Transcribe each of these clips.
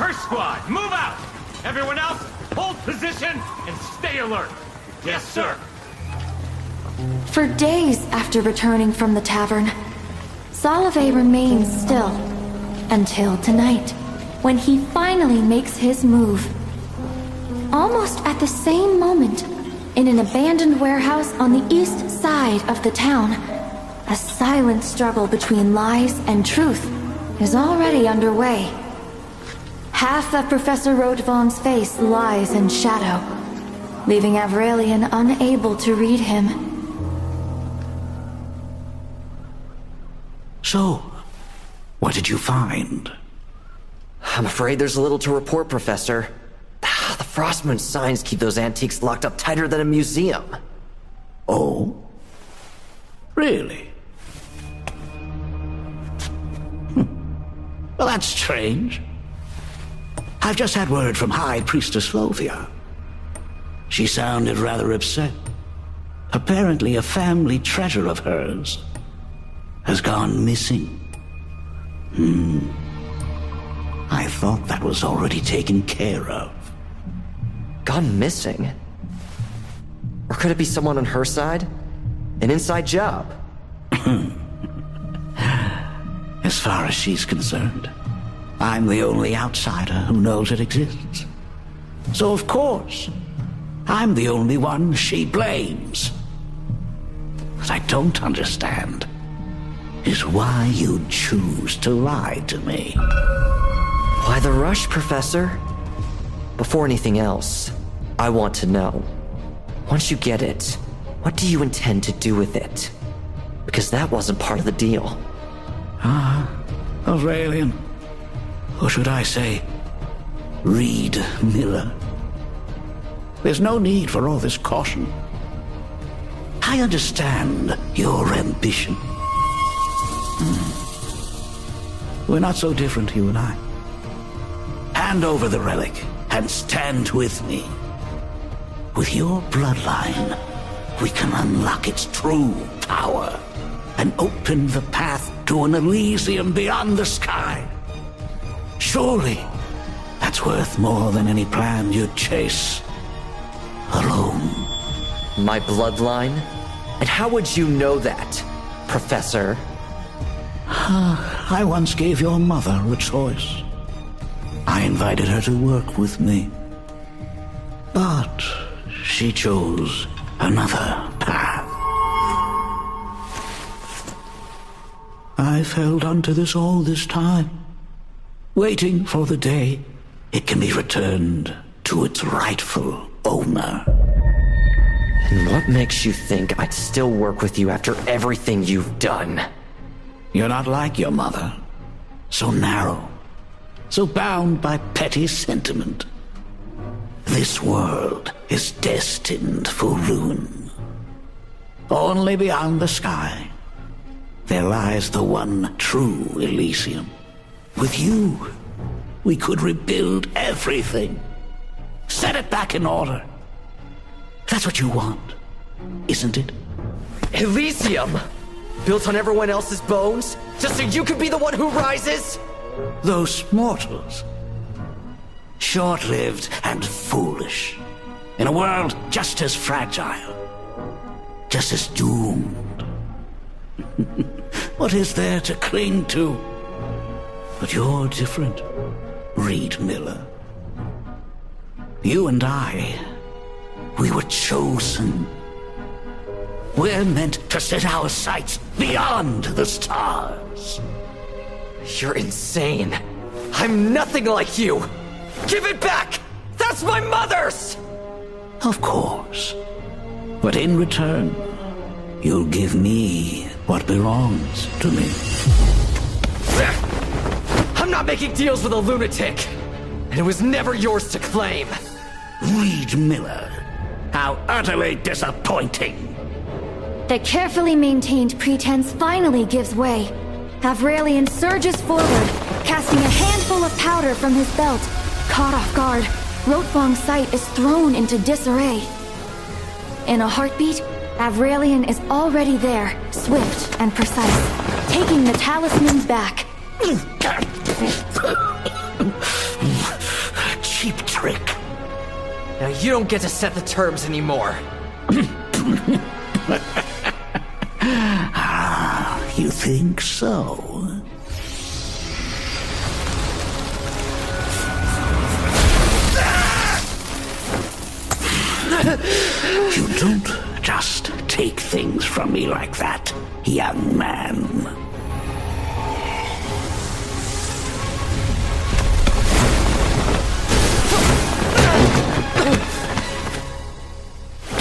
First squad, move out! Everyone else, hold position and stay alert. Yes, sir. For days after returning from the tavern, Solovei remains still until tonight, when he finally makes his move. Almost at the same moment, in an abandoned warehouse on the east side of the town, a silent struggle between lies and truth is already underway. Half of Professor Rotwang's face lies in shadow, leaving Avrelian unable to read him. So, what did you find? I'm afraid there's little to report, Professor. The Frostmoon signs keep those antiques locked up tighter than a museum. Oh? Really? Well, that's strange. I've just had word from High Priestess Lovia. She sounded rather upset. Apparently a family treasure of hers has gone missing. I thought that was already taken care of. Gone missing? Or could it be someone on her side? An inside job? As far as she's concerned, I'm the only outsider who knows it exists. So of course, I'm the only one she blames. What I don't understand is why you'd choose to lie to me. Why the rush, Professor? Before anything else, I want to know. Once you get it, what do you intend to do with it? Because that wasn't part of the deal. Avrelian. Or should I say, Reed Miller. There's no need for all this caution. I understand your ambition. We're not so different, you and I. Hand over the relic and stand with me. With your bloodline, we can unlock its true power and open the path to an Elysium beyond the sky. Surely, that's worth more than any plan you'd chase alone. My bloodline? And how would you know that, Professor? I once gave your mother a choice. I invited her to work with me. But she chose another path. I've held onto this all this time, waiting for the day it can be returned to its rightful owner. And what makes you think I'd still work with you after everything you've done? You're not like your mother. So narrow. So bound by petty sentiment. This world is destined for ruin. Only beyond the sky, there lies the one true Elysium. With you, we could rebuild everything. Set it back in order. That's what you want, isn't it? Elysium? Built on everyone else's bones? Just so you could be the one who rises? Those mortals. Short-lived and foolish. In a world just as fragile. Just as doomed. What is there to cling to? But you're different, Reed Miller. You and I, we were chosen. We're meant to set our sights beyond the stars. You're insane. I'm nothing like you. Give it back! That's my mother's! Of course. But in return, you'll give me what belongs to me. I'm not making deals with a lunatic. And it was never yours to claim. Reed Miller. How utterly disappointing. The carefully maintained pretense finally gives way. Avrelian surges forward, casting a handful of powder from his belt. Caught off guard, Rotwang's sight is thrown into disarray. In a heartbeat, Avrelian is already there, swift and precise, taking the talisman back. cheap trick. Now you don't get to set the terms anymore. You think so? You don't just take things from me like that, young man.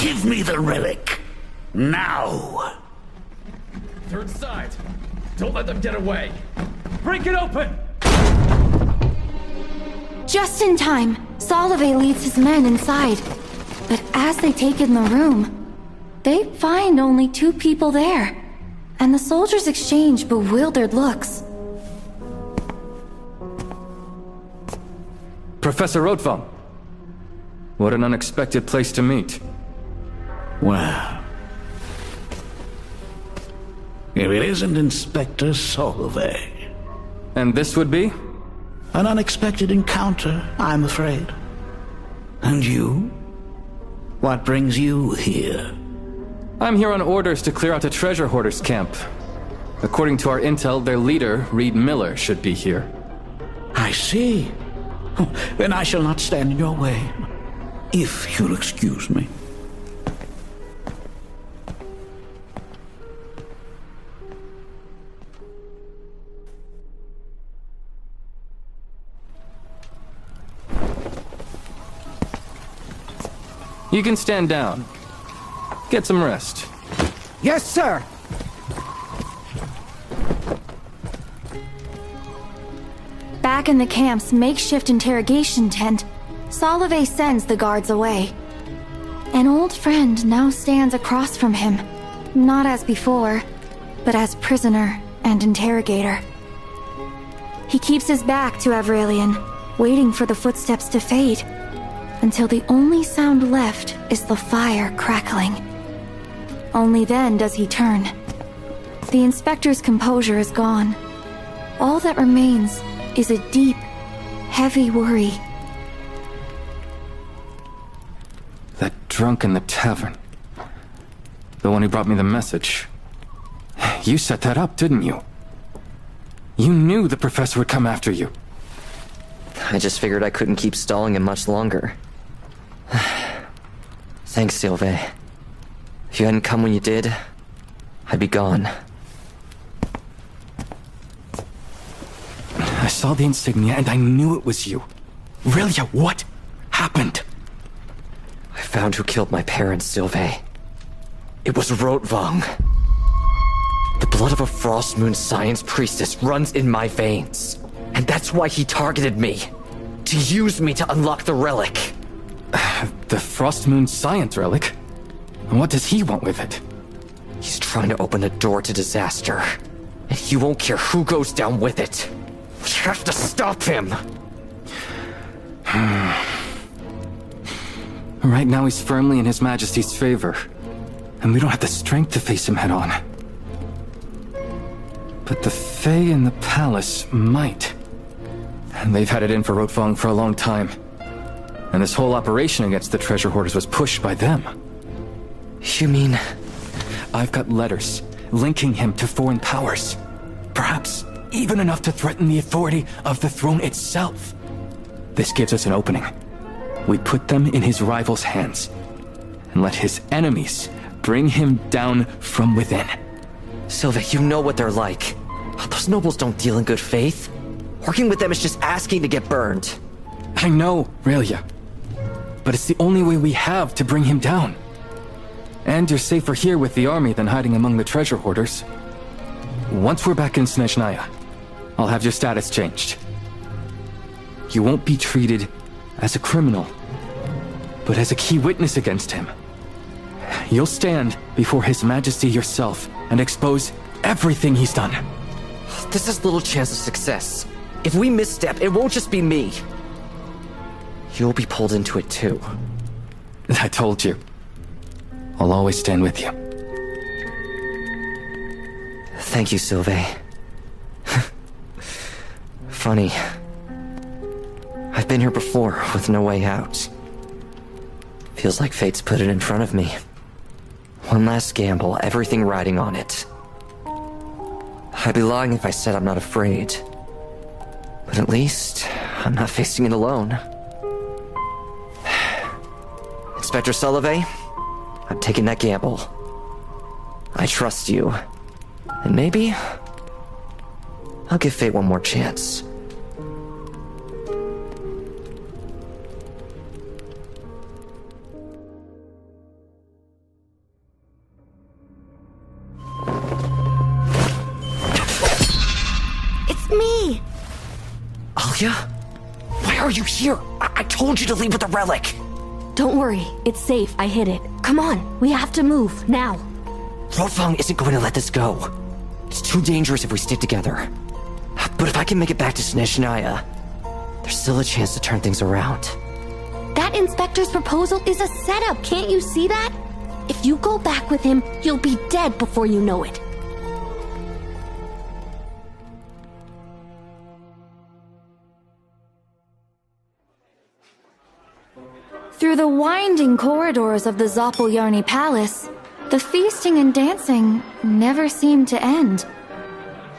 Give me the relic. Now. Third side. Don't let them get away. Break it open! Just in time, Solovei leads his men inside. But as they take in the room, they find only 2 people there. And the soldiers exchange bewildered looks. Professor Rotwang. What an unexpected place to meet. Well, if it isn't Inspector Solovei. And this would be? An unexpected encounter, I'm afraid. And you? What brings you here? I'm here on orders to clear out a treasure hoarder's camp. According to our intel, their leader, Reed Miller, should be here. I see. Then I shall not stand in your way. If you'll excuse me. You can stand down. Get some rest. Yes, sir! Back in the camp's makeshift interrogation tent, Solovei sends the guards away. An old friend now stands across from him, not as before, but as prisoner and interrogator. He keeps his back to Avrelian, waiting for the footsteps to fade, until the only sound left is the fire crackling. Only then does he turn. The inspector's composure is gone. All that remains is a deep, heavy worry. That drunk in the tavern. The one who brought me the message. You set that up, didn't you? You knew the professor would come after you. I just figured I couldn't keep stalling him much longer. Thanks, Solovei. If you hadn't come when you did, I'd be gone. I saw the insignia and I knew it was you. Relia, what happened? I found who killed my parents, Solovei. It was Rotwang. The blood of a Frost Moon science priestess runs in my veins. And that's why he targeted me. To use me to unlock the relic. The Frost Moon science relic? What does he want with it? He's trying to open a door to disaster. And he won't care who goes down with it. We have to stop him! Right now he's firmly in His Majesty's favor. And we don't have the strength to face him head on. But the Fae in the palace might. And they've had it in for Rotwang for a long time. And this whole operation against the treasure hoarders was pushed by them. You mean... I've got letters linking him to foreign powers. Perhaps even enough to threaten the authority of the throne itself. This gives us an opening. We put them in his rival's hands. And let his enemies bring him down from within. Solovei, you know what they're like. Those nobles don't deal in good faith. Working with them is just asking to get burned. I know, Relia. But it's the only way we have to bring him down. And you're safer here with the army than hiding among the treasure hoarders. Once we're back in Snezhnaya, I'll have your status changed. You won't be treated as a criminal, but as a key witness against him. You'll stand before His Majesty yourself and expose everything he's done. This has little chance of success. If we misstep, it won't just be me. You'll be pulled into it too. I told you. I'll always stand with you. Thank you, Solovei. Funny. I've been here before, with no way out. Feels like fate's put it in front of me. One last gamble, everything riding on it. I'd be lying if I said I'm not afraid. But at least, I'm not facing it alone. Inspector Solovei, I'm taking that gamble. I trust you. And maybe I'll give fate one more chance. It's me! Alia? Why are you here? I told you to leave with the relic! Don't worry, it's safe. I hid it. Come on, we have to move, now. Rotwang isn't going to let this go. It's too dangerous if we stick together. But if I can make it back to Snezhnaya, there's still a chance to turn things around. That inspector's proposal is a setup, can't you see that? If you go back with him, you'll be dead before you know it. Through the winding corridors of the Zopolyarny Palace, the feasting and dancing never seemed to end.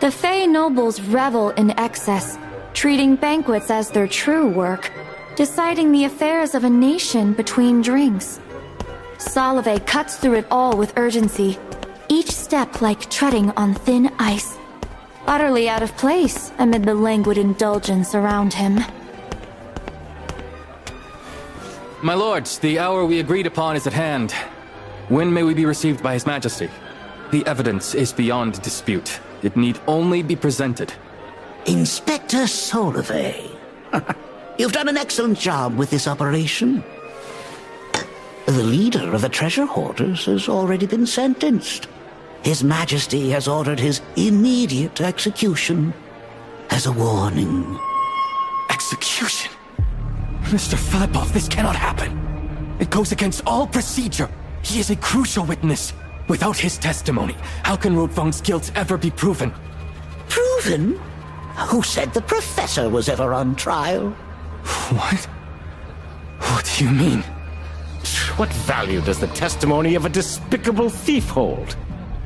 The Fey nobles revel in excess, treating banquets as their true work, deciding the affairs of a nation between drinks. Solovei cuts through it all with urgency, each step like treading on thin ice, utterly out of place amid the languid indulgence around him. My lords, the hour we agreed upon is at hand. When may we be received by His Majesty? The evidence is beyond dispute. It need only be presented. Inspector Solovei. You've done an excellent job with this operation. The leader of the treasure hoarders has already been sentenced. His Majesty has ordered his immediate execution as a warning. Execution? Mr. Filipov, this cannot happen. It goes against all procedure. He is a crucial witness. Without his testimony, how can Rotwang's guilt ever be proven? Proven? Who said the professor was ever on trial? What? What do you mean? What value does the testimony of a despicable thief hold?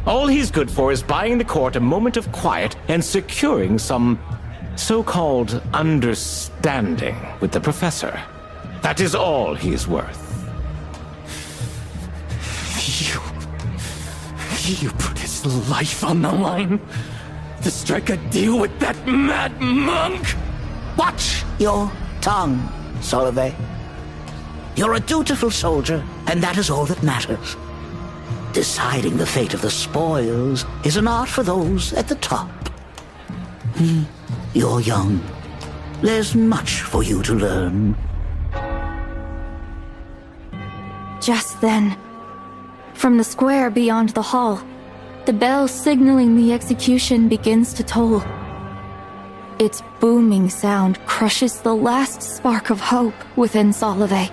All he's good for is buying the court a moment of quiet and securing some so-called understanding with the professor. That is all he's worth. You put his life on the line to strike a deal with that mad monk? Watch your tongue, Solovei. You're a dutiful soldier, and that is all that matters. Deciding the fate of the spoils is an art for those at the top. You're young. There's much for you to learn. Just then, from the square beyond the hall, the bell signaling the execution begins to toll. Its booming sound crushes the last spark of hope within Solovei.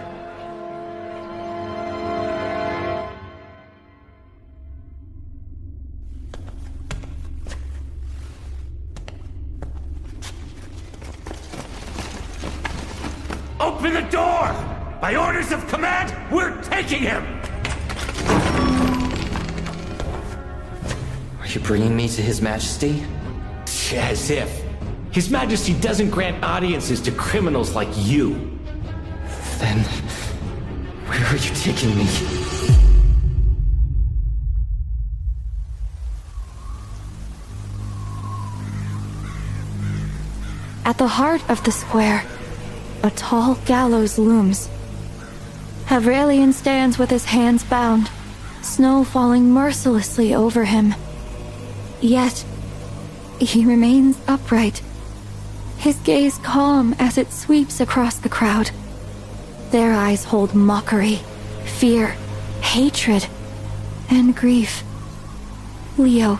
Open the door! By orders of command, we're taking him! Are you bringing me to His Majesty? As if. His Majesty doesn't grant audiences to criminals like you. Then, where are you taking me? At the heart of the square, a tall gallows looms. Avrelian stands with his hands bound, snow falling mercilessly over him. Yet, he remains upright, his gaze calm as it sweeps across the crowd. Their eyes hold mockery, fear, hatred, and grief. Leo,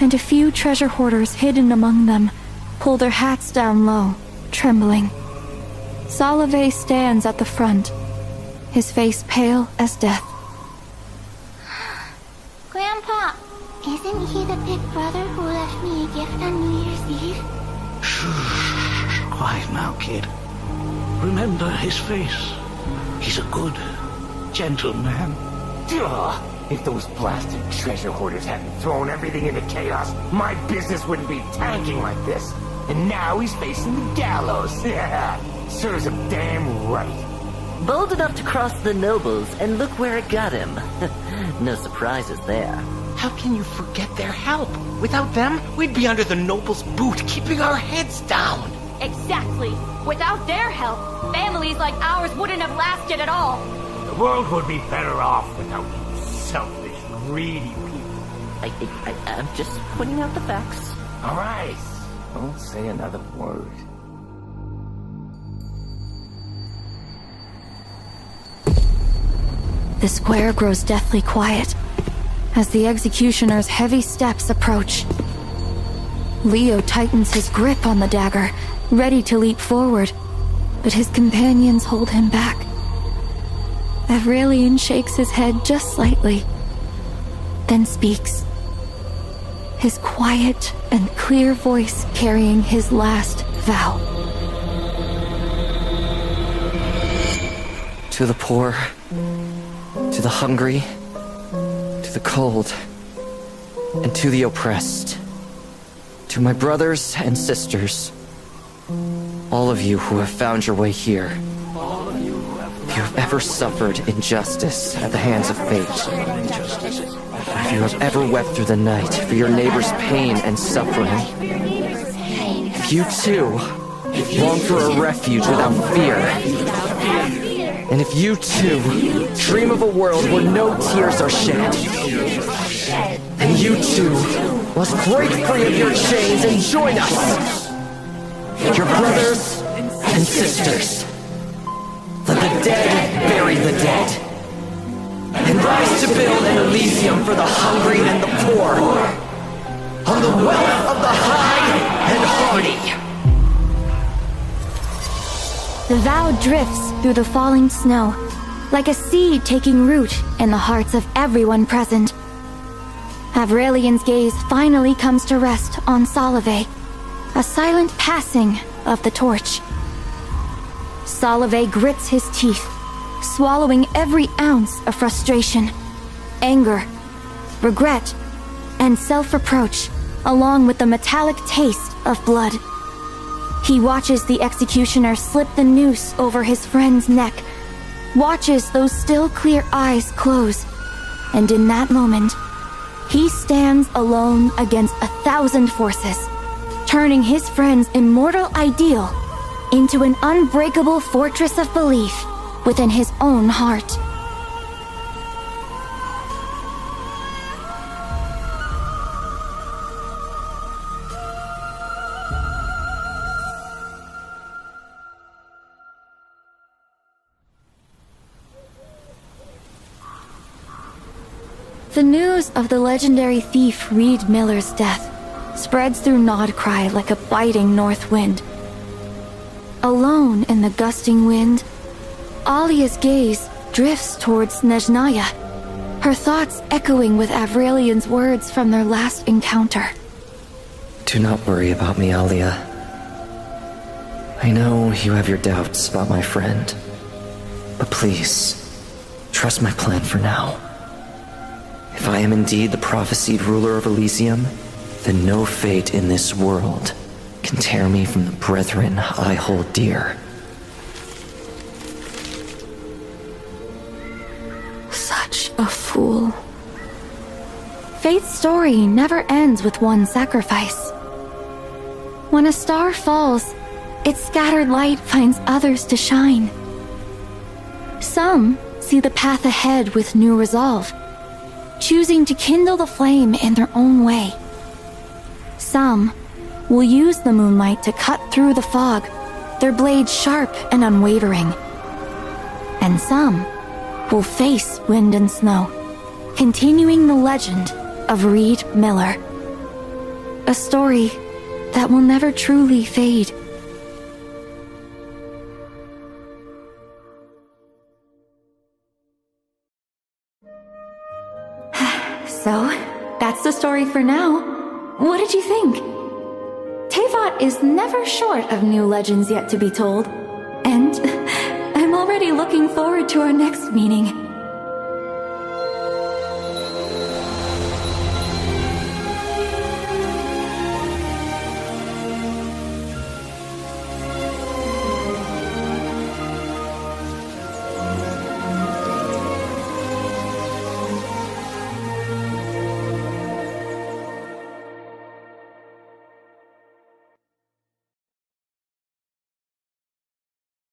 and a few treasure hoarders hidden among them, pull their hats down low, trembling. Solovei stands at the front, his face pale as death. Grandpa, isn't he the big brother who left me a gift on New Year's Eve? Shh. Quiet now, kid. Remember his face. He's a good, gentle man. Ugh. If those blasted treasure hoarders hadn't thrown everything into chaos, my business wouldn't be tanking like this. And now he's facing the gallows. Yeah, serves him damn right. Bold enough to cross the nobles, and look where it got him. No surprises there. How can you forget their help? Without them, we'd be under the noble's boot, keeping our heads down. Exactly. Without their help, families like ours wouldn't have lasted at all. The world would be better off without you selfish, greedy people. I'm just pointing out the facts. All right. Don't say another word. The square grows deathly quiet as the executioner's heavy steps approach. Leo tightens his grip on the dagger, ready to leap forward, but his companions hold him back. Avrelian shakes his head just slightly, then speaks. His quiet and clear voice carrying his last vow. To the poor, to the hungry, to the cold, and to the oppressed, to my brothers and sisters, all of you who have found your way here, if you have ever suffered injustice at the hands of fate, if you have ever wept through the night for your neighbor's pain and suffering, if you too long for a refuge without fear, and if you too dream of a world where no tears are shed, and you too must break free of your chains and join us, your brothers and sisters. Let the dead bury the dead, and rise to build an Elysium for the hungry and the poor, on the wealth of the high and hardy. The vow drifts through the falling snow, like a seed taking root in the hearts of everyone present. Avrelian's gaze finally comes to rest on Solovei, a silent passing of the torch. Solovei grits his teeth, swallowing every ounce of frustration, anger, regret, and self-reproach, along with the metallic taste of blood. He watches the executioner slip the noose over his friend's neck, watches those still clear eyes close, and in that moment, he stands alone against 1,000 forces, turning his friend's immortal ideal into an unbreakable fortress of belief within his own heart. The news of the legendary thief Reed Miller's death spreads through Nodcry like a biting north wind. Alone in the gusting wind, Alia's gaze drifts towards Snezhnaya, her thoughts echoing with Avrelian's words from their last encounter. Do not worry about me, Alia. I know you have your doubts about my friend, but please, trust my plan for now. If I am indeed the prophesied ruler of Elysium, then no fate in this world can tear me from the brethren I hold dear. Such a fool. Fate's story never ends with one sacrifice. When a star falls, its scattered light finds others to shine. Some see the path ahead with new resolve, choosing to kindle the flame in their own way. Some will use the moonlight to cut through the fog, their blades sharp and unwavering. And some will face wind and snow, continuing the legend of Reed Miller. A story that will never truly fade. So, that's the story for now. What did you think? Teyvat is never short of new legends yet to be told, And I'm already looking forward to our next meeting.